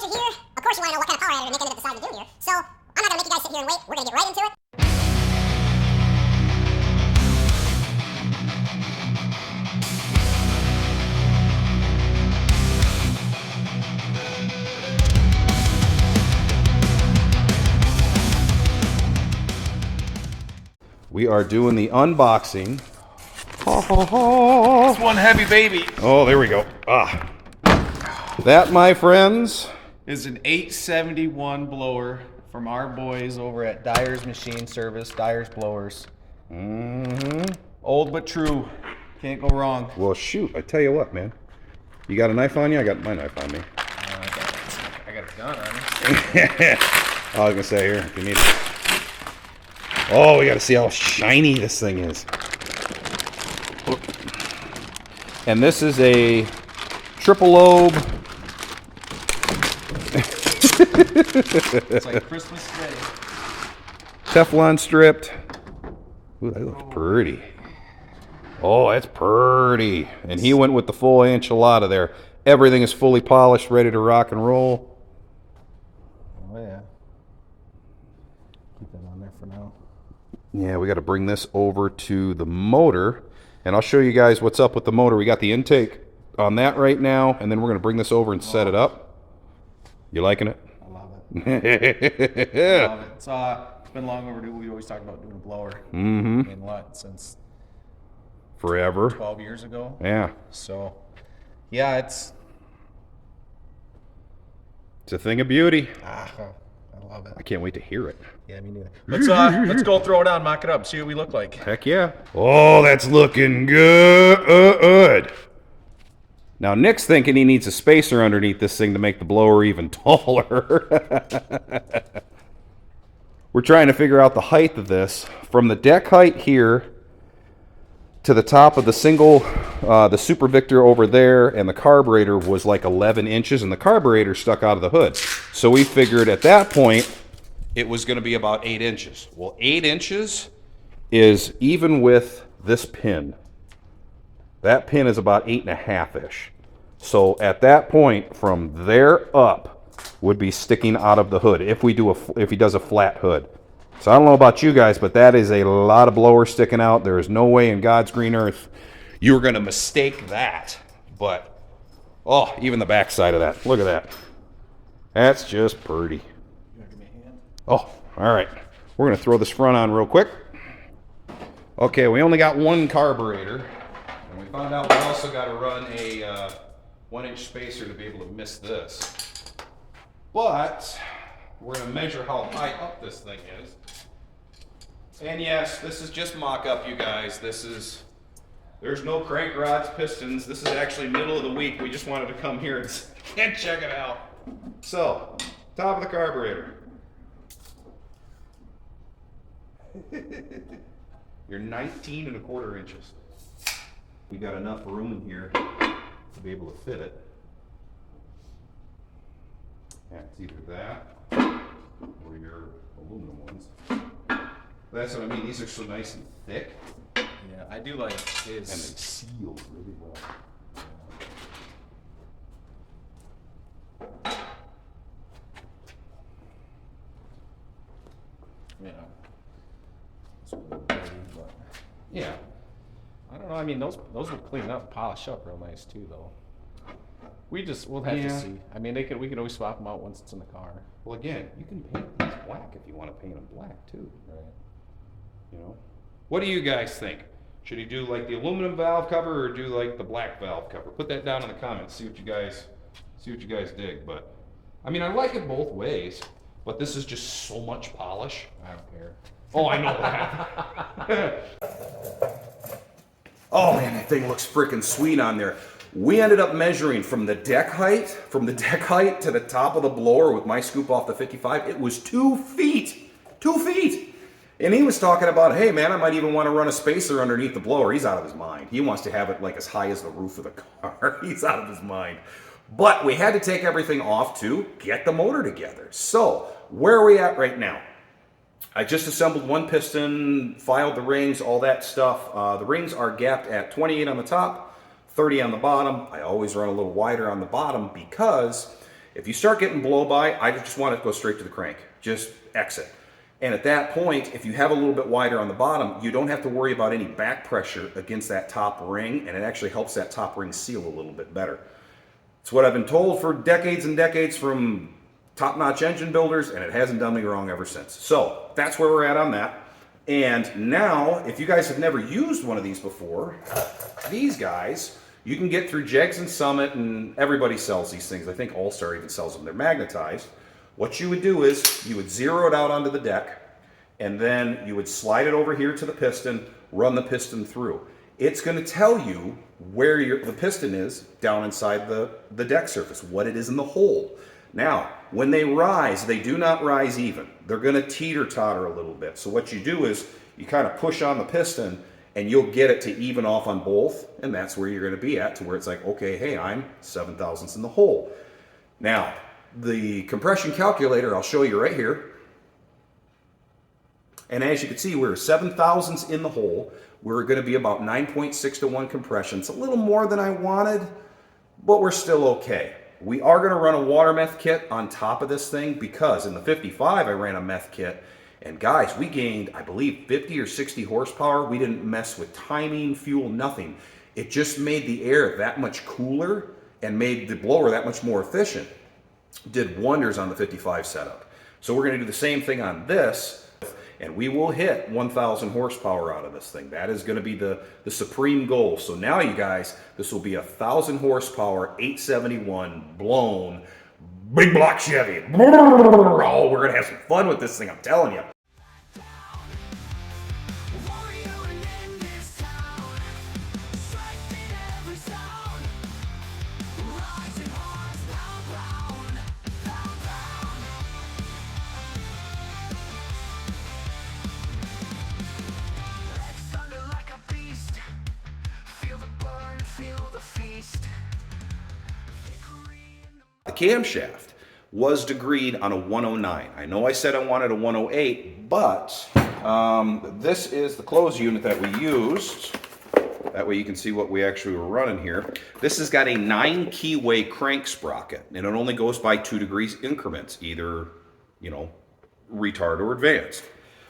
in here, of course you want to know what kind of power adder to make into the decide to do here. So I'm not going to make you guys sit here and wait. We're going to get right into it. We are doing the unboxing. It's one heavy baby. Oh, there we go. That, my friends, Is an 871 blower from our boys over at Dyer's Machine Service, Dyer's Blowers. Old but true. Can't go wrong. well, shoot, I tell you what, man. You got a knife on you? I got my knife on me. I got a gun on it. I was gonna say here, if you need it. Oh, we gotta see how shiny this thing is. And this is a triple lobe. It's like Christmas Day. Teflon stripped. Ooh, that looks pretty. Oh, that's pretty. And he went with the full enchilada there. Everything is fully polished, ready to rock and roll. Oh yeah. Keep that on there for now. Yeah, we got to bring this over to the motor, and I'll show you guys what's up with the motor. We got the intake on that right now, and then we're going to bring this over and set it up. You liking it? I love it. I love it. It's been long overdue. We always talk about doing a blower. Mm-hmm. In what? Since Forever. 12 years ago. Yeah. So, yeah, it's It's a thing of beauty. I love it. I can't wait to hear it. Yeah, me neither. Let's go throw it on, mock it up, see what we look like. Heck yeah. Oh, that's looking good. Now, Nick's thinking he needs a spacer underneath this thing to make the blower even taller. We're trying to figure out the height of this. From the deck height here to the top of the single, the Super Victor over there, and the carburetor was like 11 inches, and the carburetor stuck out of the hood. So we figured at that point, it was going to be about 8 inches. Well, 8 inches is even with this pin. That pin is about 8.5-ish. So at that point, from there up, would be sticking out of the hood if he does a flat hood. So I don't know about you guys, but that is a lot of blower sticking out. There is no way in God's green earth you were going to mistake that. But oh, even the back side of that. Look at that. That's just pretty. Oh, all right. We're going to throw this front on real quick. Okay, we only got one carburetor. And we found out we also got to run a 1-inch spacer to be able to miss this. But we're going to measure how high up this thing is. And yes, this is just mock-up, you guys. There's no crank rods, pistons. This is actually middle of the week. We just wanted to come here and check it out. So, top of the carburetor. You're 19.25 inches. We got enough room in here to be able to fit it. Yeah, it's either that or your aluminum ones. That's what I mean. These are so nice and thick. Yeah, I do like his. And they seal really well. Yeah. It's a little dirty, but Yeah. I don't know. I mean, those will clean up, polish up real nice too, though. We'll have to see. I mean, we could always swap them out once it's in the car. Well, again, you can paint these black if you want to paint them black too. Right. You know. What do you guys think? Should he do like the aluminum valve cover or do like the black valve cover? Put that down in the comments. See what you guys dig. But I mean, I like it both ways. But this is just so much polish. I don't care. Oh, I know that. Oh man, that thing looks freaking sweet on there. We ended up measuring from the deck height to the top of the blower with my scoop off the 55. It was 2 feet. 2 feet. And he was talking about, hey man, I might even want to run a spacer underneath the blower. He's out of his mind. He wants to have it like as high as the roof of the car. He's out of his mind. But we had to take everything off to get the motor together. So where are we at right now? I just assembled one piston, filed the rings, all that stuff. The rings are gapped at 28 on the top, 30 on the bottom. I always run a little wider on the bottom because If you start getting blow by, I just want it to go straight to the crank. Just exit. And at that point, if you have a little bit wider on the bottom, you don't have to worry about any back pressure against that top ring, and it actually helps that top ring seal a little bit better. It's what I've been told for decades and decades from top-notch engine builders, and it hasn't done me wrong ever since. So that's where we're at on that. And now, if you guys have never used one of these before, these guys, you can get through Jegs and Summit, and everybody sells these things. I think All-Star even sells them. They're magnetized. What you would do is you would zero it out onto the deck, and then you would slide it over here to the piston, run the piston through. It's going to tell you where the piston is down inside the deck surface, what it is in the hole. Now, when they rise, they do not rise even. They're going to teeter-totter a little bit. So what you do is you kind of push on the piston, and you'll get it to even off on both, and that's where you're going to be at, to where it's like, okay, hey, I'm 7 thousandths in the hole. Now, the compression calculator, I'll show you right here. And as you can see, we're 7 thousandths in the hole. We're going to be about 9.6 to 1 compression. It's a little more than I wanted, but we're still okay. We are going to run a water meth kit on top of this thing, because in the 55 I ran a meth kit, and guys, we gained, I believe, 50 or 60 horsepower. We didn't mess with timing, fuel, nothing. It just made the air that much cooler and made the blower that much more efficient. Did wonders on the 55 setup. So we're going to do the same thing on this, and we will hit 1,000 horsepower out of this thing. That is going to be the supreme goal. So now, you guys, this will be 1,000 horsepower, 871 blown, big block Chevy. Oh, we're going to have some fun with this thing, I'm telling you. The camshaft was degreed on a 109. I know I said I wanted a 108, but this is the close unit that we used. That way you can see what we actually were running here. This has got a 9 keyway crank sprocket, and it only goes by 2 degrees increments, either, you know, retard or advanced.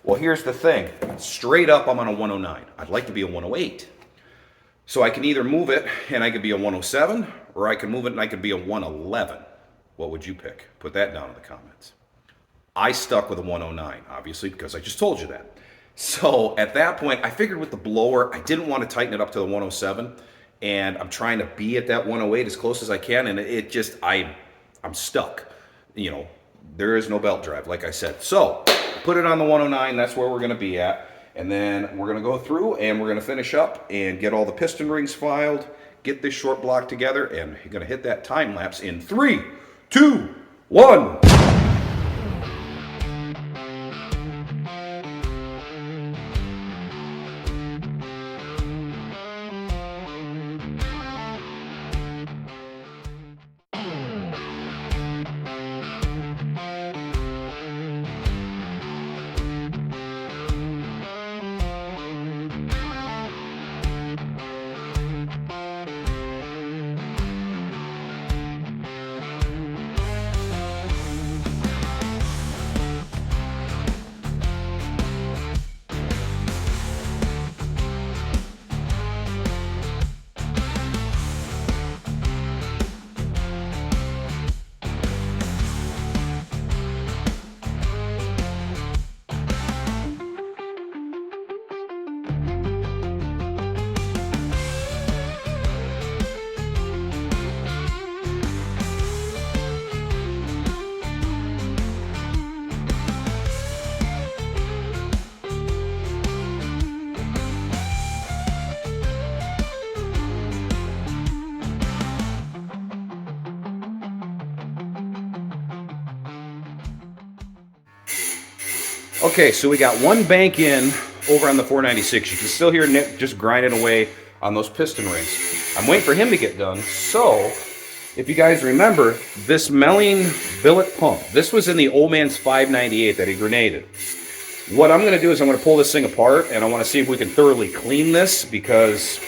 Well, here's the thing. Straight up, I'm on a 109. I'd like to be a 108. So I can either move it and I could be a 107, or I can move it and I could be a 111. What would you pick? Put that down in the comments. I stuck with a 109, obviously, because I just told you that. So at that point, I figured with the blower, I didn't want to tighten it up to the 107, and I'm trying to be at that 108 as close as I can, and it just, I'm stuck. You know, there is no belt drive, like I said. So put it on the 109, that's where we're going to be at. And then we're going to go through and we're going to finish up and get all the piston rings filed, get this short block together, and you're going to hit that time lapse in 3, 2, 1. Okay, so we got one bank in over on the 496. You can still hear Nick just grinding away on those piston rings. I'm waiting for him to get done. So, if you guys remember, this Melling billet pump, this was in the old man's 598 that he grenaded. What I'm going to do is I'm going to pull this thing apart, and I want to see if we can thoroughly clean this, because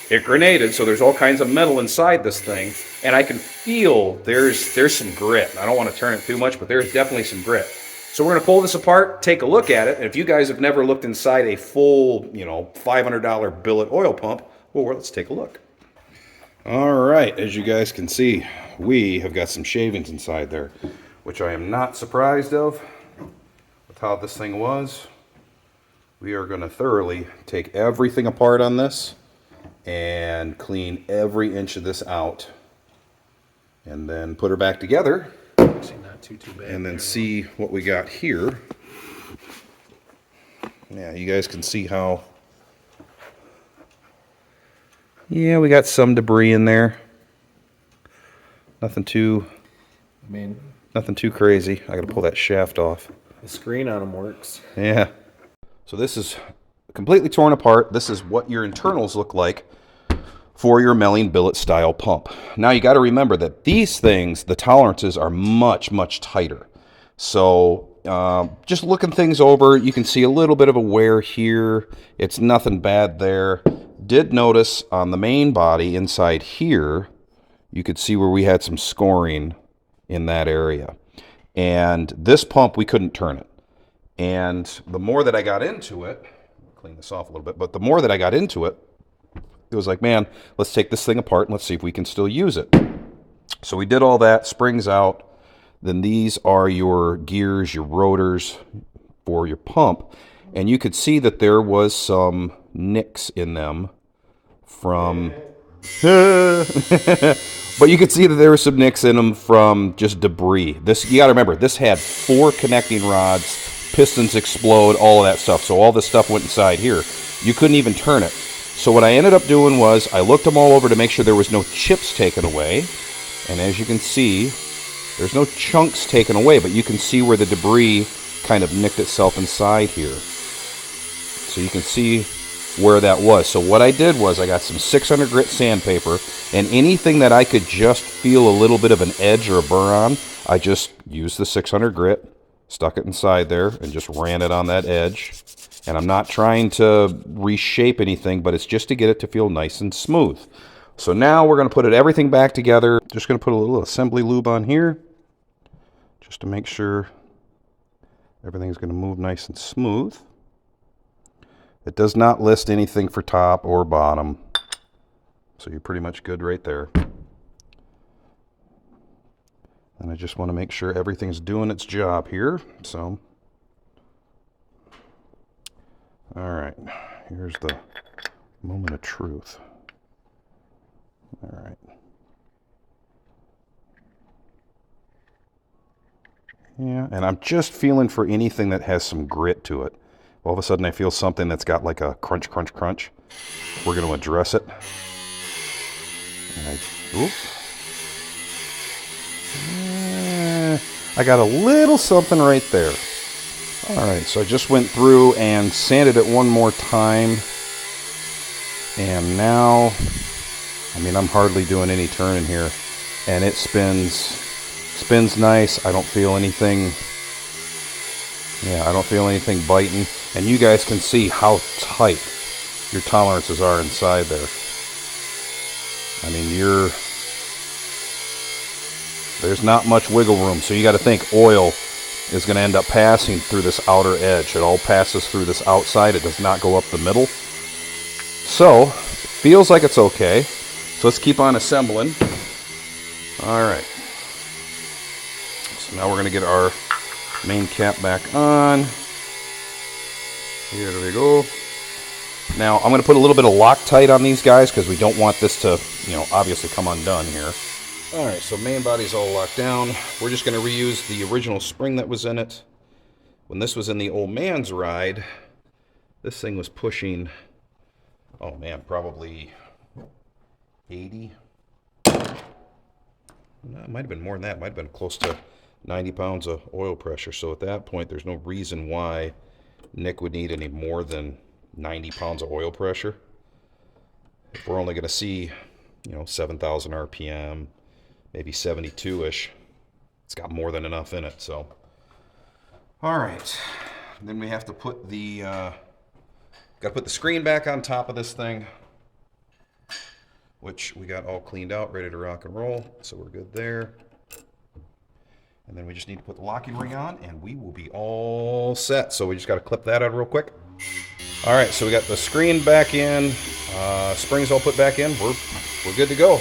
it grenaded, so there's all kinds of metal inside this thing, and I can feel there's some grit. I don't want to turn it too much, but there's definitely some grit. So we're going to pull this apart, take a look at it, and if you guys have never looked inside a full, $500 billet oil pump, well, let's take a look. All right, as you guys can see, we have got some shavings inside there, which I am not surprised of with how this thing was. We are going to thoroughly take everything apart on this and clean every inch of this out, and then put her back together. Not too bad. And then see what we got here. Yeah, you guys can see how. Yeah, we got some debris in there. Nothing too crazy. I gotta pull that shaft off. The screen on them works. Yeah. So this is completely torn apart. This is what your internals look like for your Melling billet style pump. Now you got to remember that these things, the tolerances are much, much tighter. So just looking things over, you can see a little bit of a wear here. It's nothing bad there. Did notice on the main body inside here, you could see where we had some scoring in that area. And this pump, we couldn't turn it. And the more that I got into it, clean this off a little bit, but the more that I got into it, it was like, man, let's take this thing apart and let's see if we can still use it. So we did all that, springs out. Then these are your gears, your rotors for your pump. And you could see that there was some nicks in them from... But you could see that there were some nicks in them from just debris. This, you got to remember, this had 4 connecting rods, pistons explode, all of that stuff. So all this stuff went inside here. You couldn't even turn it. So what I ended up doing was I looked them all over to make sure there was no chips taken away. And as you can see, there's no chunks taken away, but you can see where the debris kind of nicked itself inside here. So you can see where that was. So what I did was I got some 600 grit sandpaper, and anything that I could just feel a little bit of an edge or a burr on, I just used the 600 grit, stuck it inside there, and just ran it on that edge. And I'm not trying to reshape anything, but it's just to get it to feel nice and smooth. So now we're going to put everything back together. Just going to put a little assembly lube on here, just to make sure everything's going to move nice and smooth. It does not list anything for top or bottom, so you're pretty much good right there. And I just want to make sure everything's doing its job here. So, all right, here's the moment of truth. All right. Yeah, and I'm just feeling for anything that has some grit to it. All of a sudden I feel something that's got like a crunch, crunch, crunch. We're going to address it. I got a little something right there. All right, so I just went through and sanded it one more time. And now, I mean, I'm hardly doing any turning here. And it spins nice. I don't feel anything. Yeah, I don't feel anything biting. And you guys can see how tight your tolerances are inside there. I mean, there's not much wiggle room. So you got to think oil is going to end up passing through this outer edge. It all passes through this outside. It does not go up the middle. So, it feels like it's okay. So let's keep on assembling. All right. So now we're going to get our main cap back on. Here we go. Now I'm going to put a little bit of Loctite on these guys because we don't want this to, obviously come undone here. All right, so main body's all locked down. We're just going to reuse the original spring that was in it. When this was in the old man's ride, this thing was pushing, oh man, probably 80. No, it might have been more than that. It might have been close to 90 pounds of oil pressure. So at that point, there's no reason why Nick would need any more than 90 pounds of oil pressure. If we're only going to see, 7,000 RPM, maybe 72-ish, it's got more than enough in it. So, all right. Then we have to put the, got to put the screen back on top of this thing. which we got all cleaned out, ready to rock and roll. So we're good there. And then we just need to put the locking ring on and we will be all set. So we just got to clip that out real quick. All right, so we got the screen back in, springs all put back in. We're good to go.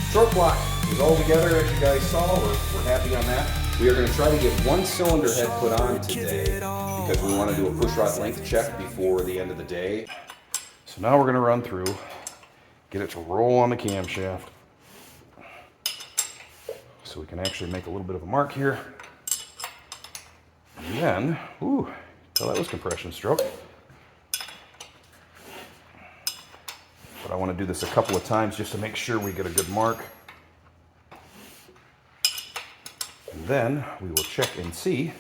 Stroke block is all together, as you guys saw. We're happy on that. We are going to try to get one cylinder head put on today because we want to do a push rod length check before the end of the day. So now we're going to run through, get it to roll on the camshaft. So we can actually make a little bit of a mark here. And then, ooh, well, that was compression stroke. But I want to do this a couple of times just to make sure we get a good mark. And then we will check and see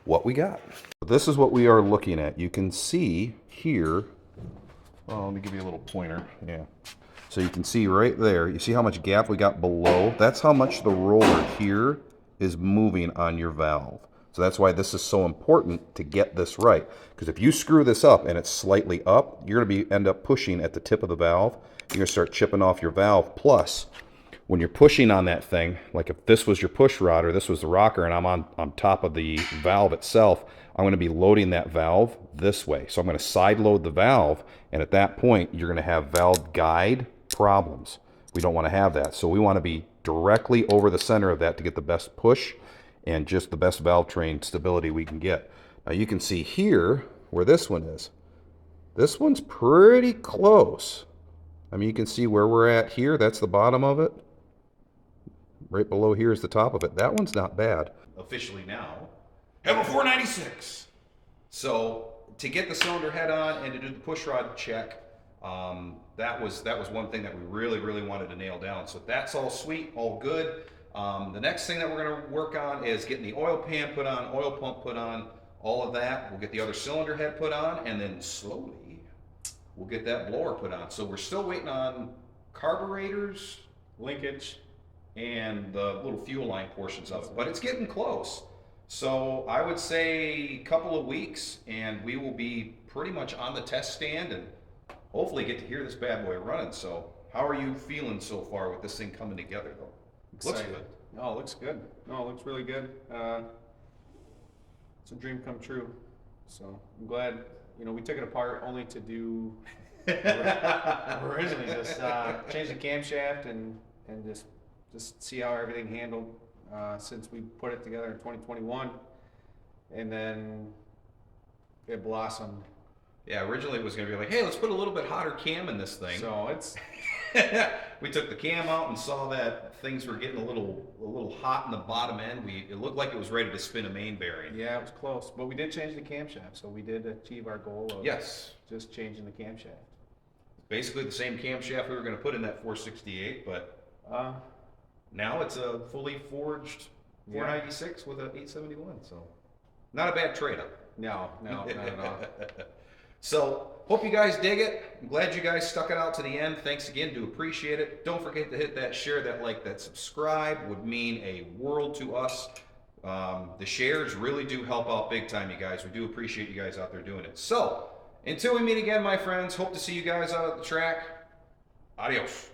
what we got. This is what we are looking at. You can see here, well, let me give you a little pointer. Yeah. So you can see right there, you see how much gap we got below? That's how much the roller here is moving on your valve. So that's why this is so important to get this right. Because if you screw this up and it's slightly up, you're going to end up pushing at the tip of the valve. You're going to start chipping off your valve. Plus, when you're pushing on that thing, like if this was your push rod or this was the rocker and I'm on top of the valve itself, I'm going to be loading that valve this way. So I'm going to side load the valve, and at that point, you're going to have valve guide problems. We don't want to have that. So we want to be directly over the center of that to get the best push and just the best valve train stability we can get. Now you can see here where this one is. This one's pretty close. I mean, you can see where we're at here. That's the bottom of it. Right below here is the top of it. That one's not bad. Officially now, have a 496. So to get the cylinder head on and to do the push rod check, that was one thing that we really wanted to nail down. So that's all sweet, all good. The next thing that we're going to work on is getting the oil pan put on, oil pump put on, all of that. We'll get the other cylinder head put on, and then slowly we'll get that blower put on. So we're still waiting on carburetors, linkage, and the little fuel line portions of it, but it's getting close. So I would say a couple of weeks, and we will be pretty much on the test stand and hopefully get to hear this bad boy running. So how are you feeling so far with this thing coming together, though? Looks good. No, it looks good. No, it looks really good. It's a dream come true. So I'm glad, we took it apart only to do originally just change the camshaft and just see how everything handled since we put it together in 2021, and then it blossomed. Yeah, originally it was going to be like, hey, let's put a little bit hotter cam in this thing. So it's we took the cam out and saw that things were getting a little hot in the bottom end. It looked like it was ready to spin a main bearing. Yeah, it was close, but we did change the camshaft, so we did achieve our goal of just changing the camshaft. Basically the same camshaft we were going to put in that 468, but now it's a fully forged 496 with an 871. So not a bad trade-up. No, not at all. So, hope you guys dig it. I'm glad you guys stuck it out to the end. Thanks again. Do appreciate it. Don't forget to hit that share, that like, that subscribe. Would mean a world to us. The shares really do help out big time, you guys. We do appreciate you guys out there doing it. So, until we meet again, my friends, hope to see you guys out at the track. Adios.